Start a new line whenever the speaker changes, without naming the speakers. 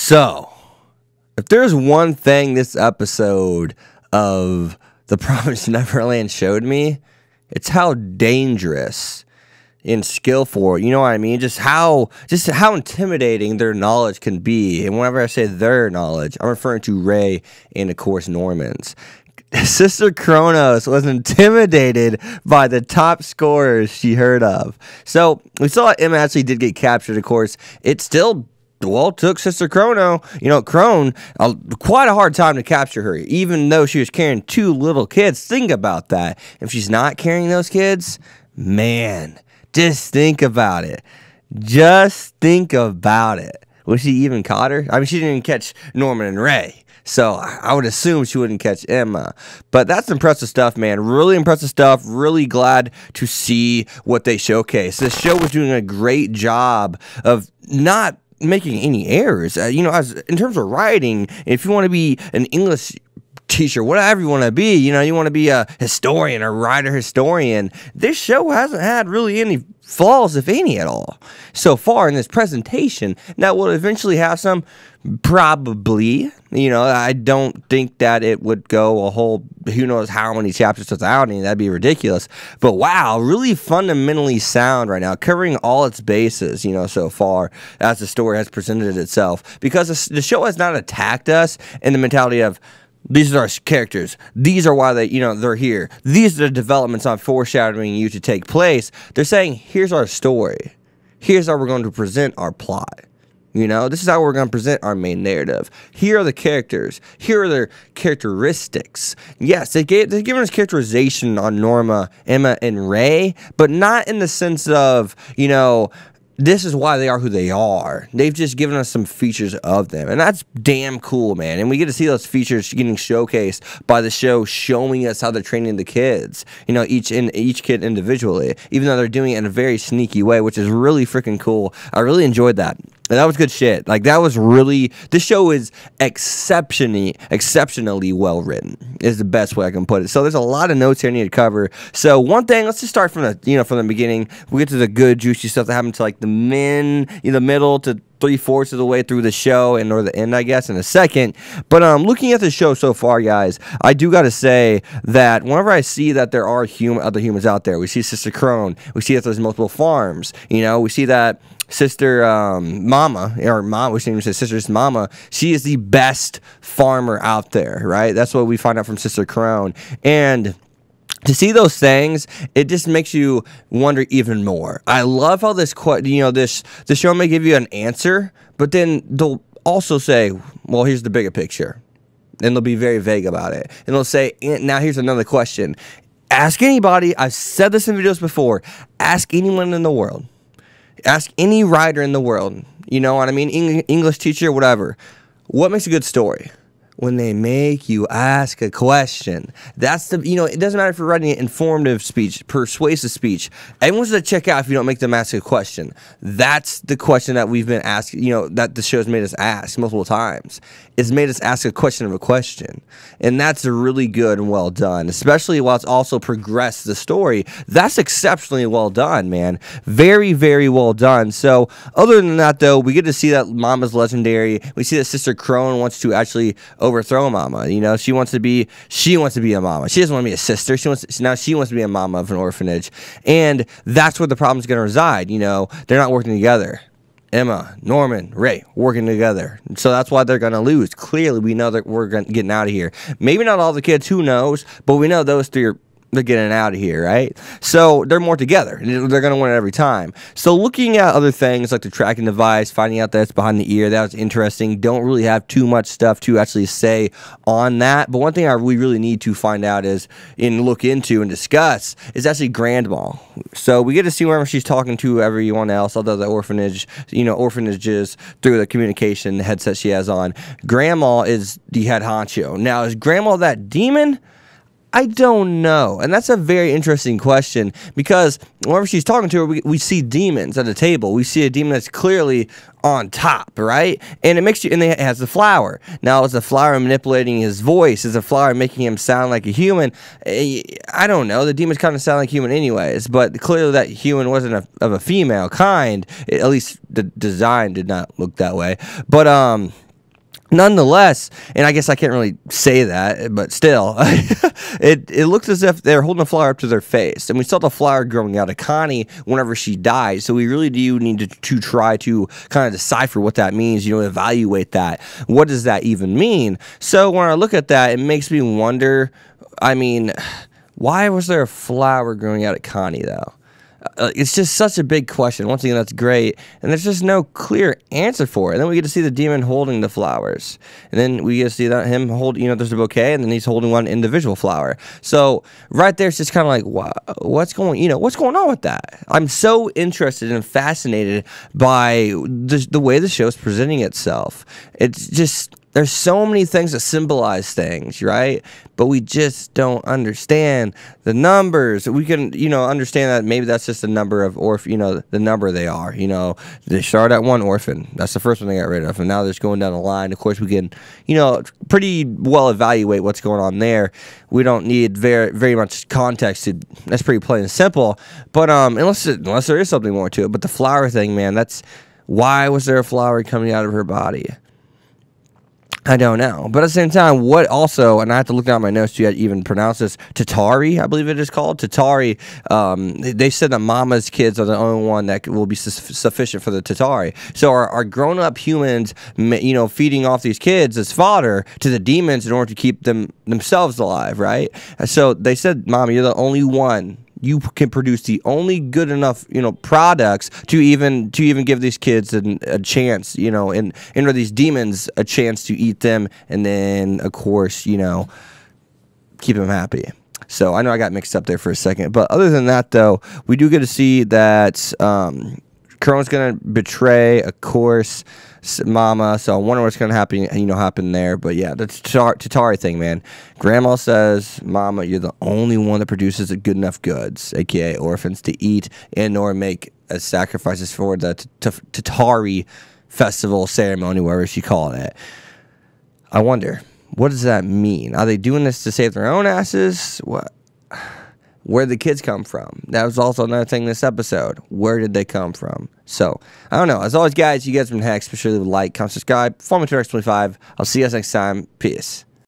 So, if there's one thing this episode of The Promised Neverland showed me, it's how dangerous and skillful, you know what I mean? Just how intimidating their knowledge can be. And whenever I say their knowledge, I'm referring to Ray and, of course, Norman's. Sister Kronos was intimidated by the top scorers she heard of. So we saw Emma actually did get captured, of course. It still, took Sister Crone, quite a hard time to capture her, even though she was carrying 2 little kids. Think about that. If she's not carrying those kids, man, just think about it. Just think about it. Was she even caught her? I mean, she didn't even catch Norman and Ray. So I would assume she wouldn't catch Emma. But that's impressive stuff, man. Really impressive stuff. Really glad to see what they showcase. This show was doing a great job of not making any errors. As in terms of writing, if you want to be an English teacher, whatever you want to be, you want to be a historian, a writer historian, this show hasn't had really any flaws, if any, at all so far in this presentation. Now, we'll eventually have some, probably. I don't think that it would go a whole who knows how many chapters without any. That'd be ridiculous. But wow, really fundamentally sound right now, covering all its bases, so far as the story has presented itself. Because the show has not attacked us in the mentality of, these are our characters. These are why they're here. These are the developments I'm foreshadowing you to take place. They're saying, here's our story. Here's how we're going to present our plot. This is how we're going to present our main narrative. Here are the characters. Here are their characteristics. Yes, they've given us characterization on Norma, Emma, and Ray, but not in the sense of, this is why they are who they are. They've just given us some features of them, and that's damn cool, man. And we get to see those features getting showcased by the show, showing us how they're training the kids, each kid individually, even though they're doing it in a very sneaky way, which is really freaking cool. I really enjoyed that. And that was good shit. Like, that was really, this show is exceptionally well written, is the best way I can put it. So there's a lot of notes here I need to cover. So one thing, let's just start from the beginning. We get to the good juicy stuff that happened to like the middle to 3/4 of the way through the show or the end, I guess, in a second. But looking at the show so far, guys, I do got to say that whenever I see that there are other humans out there, we see Sister Crone, we see that there's multiple farms, we see that Sister Mama, we shouldn't even say Sister's Mama, she is the best farmer out there, right? That's what we find out from Sister Crone. And to see those things, it just makes you wonder even more. I love how this show may give you an answer, but then they'll also say, well, here's the bigger picture. And they'll be very vague about it. And they'll say, now here's another question. Ask anybody, I've said this in videos before, ask anyone in the world. Ask any writer in the world, you know what I mean? English teacher, whatever. What makes a good story? When they make you ask a question. That's it doesn't matter if you're writing an informative speech, persuasive speech. Everyone's going to check out if you don't make them ask a question. That's the question that we've been asking, that the show's made us ask multiple times. It's made us ask a question of a question. And that's really good and well done, especially while it's also progressed the story. That's exceptionally well done, man. Very, very well done. So, other than that, though, we get to see that Mama's legendary. We see that Sister Crone wants to actually overthrow Mama. She wants to be a mama. She doesn't want to be a sister. She wants to be a mama of an orphanage. And that's where the problem's going to reside. They're not working together. Emma, Norman, Ray working together. So that's why they're going to lose. Clearly, we know that we're getting out of here. Maybe not all the kids, who knows? But we know those 3 they're getting out of here, right? So they're more together. They're going to win it every time. So looking at other things like the tracking device, finding out that it's behind the ear, that was interesting. Don't really have too much stuff to actually say on that. But one thing we really need to find out and look into and discuss is actually Grandma. So we get to see whenever she's talking to everyone else, although the orphanages through the communication headset she has on. Grandma is the head honcho. Now, is Grandma that demon? I don't know. And that's a very interesting question, because whenever she's talking to her, we see demons at the table. We see a demon that's clearly on top, right? And it has the flower. Now, is the flower manipulating his voice? Is the flower making him sound like a human? I don't know. The demons kind of sound like human anyways, but clearly that human wasn't of a female kind. At least the design did not look that way. But Nonetheless, and I guess I can't really say that, but still, it looks as if they're holding a flower up to their face. And we saw the flower growing out of Connie whenever she died. So we really do need to try to kind of decipher what that means, evaluate that. What does that even mean? So when I look at that, it makes me wonder, I mean, why was there a flower growing out of Connie, though? It's just such a big question. Once again, that's great. And there's just no clear answer for it. And then we get to see the demon holding the flowers. And then we get to see that him hold, there's a bouquet, and then he's holding one individual flower. So right there, it's just kind of like, wow, what's going on with that? I'm so interested and fascinated by the way the show's presenting itself. It's just, there's so many things that symbolize things, right? But we just don't understand the numbers. We can, understand that maybe that's just the number of the number they are. They started at one orphan. That's the first one they got rid of. And now they're just going down the line. Of course, we can, pretty well evaluate what's going on there. We don't need very, very much context. That's pretty plain and simple. But unless there is something more to it. But the flower thing, man, why was there a flower coming out of her body? I don't know. But at the same time, what also, and I have to look down my notes to even pronounce this, Tatari, I believe it is called. Tatari, they said that Mama's kids are the only one that will be sufficient for the Tatari. So our grown-up humans, feeding off these kids as fodder to the demons in order to keep themselves alive, right? So they said, Mama, you're the only one. You can produce the only good enough, products to even give these kids a chance, and these demons a chance to eat them, and then of course, keep them happy. So I know I got mixed up there for a second, but other than that, though, we do get to see that Crone's gonna betray, of course, Mama. So I wonder what's gonna happen there. But yeah, the Tatari thing, man. Grandma says, Mama, you're the only one that produces good enough goods, aka orphans, to eat and/or make as sacrifices for the Tatari festival ceremony, whatever she called it. I wonder, what does that mean? Are they doing this to save their own asses? What? Where did the kids come from? That was also another thing in this episode. Where did they come from? So, I don't know. As always, guys, you guys have been Hex. Be sure to like, comment, subscribe. Follow me to X25. I'll see you guys next time. Peace.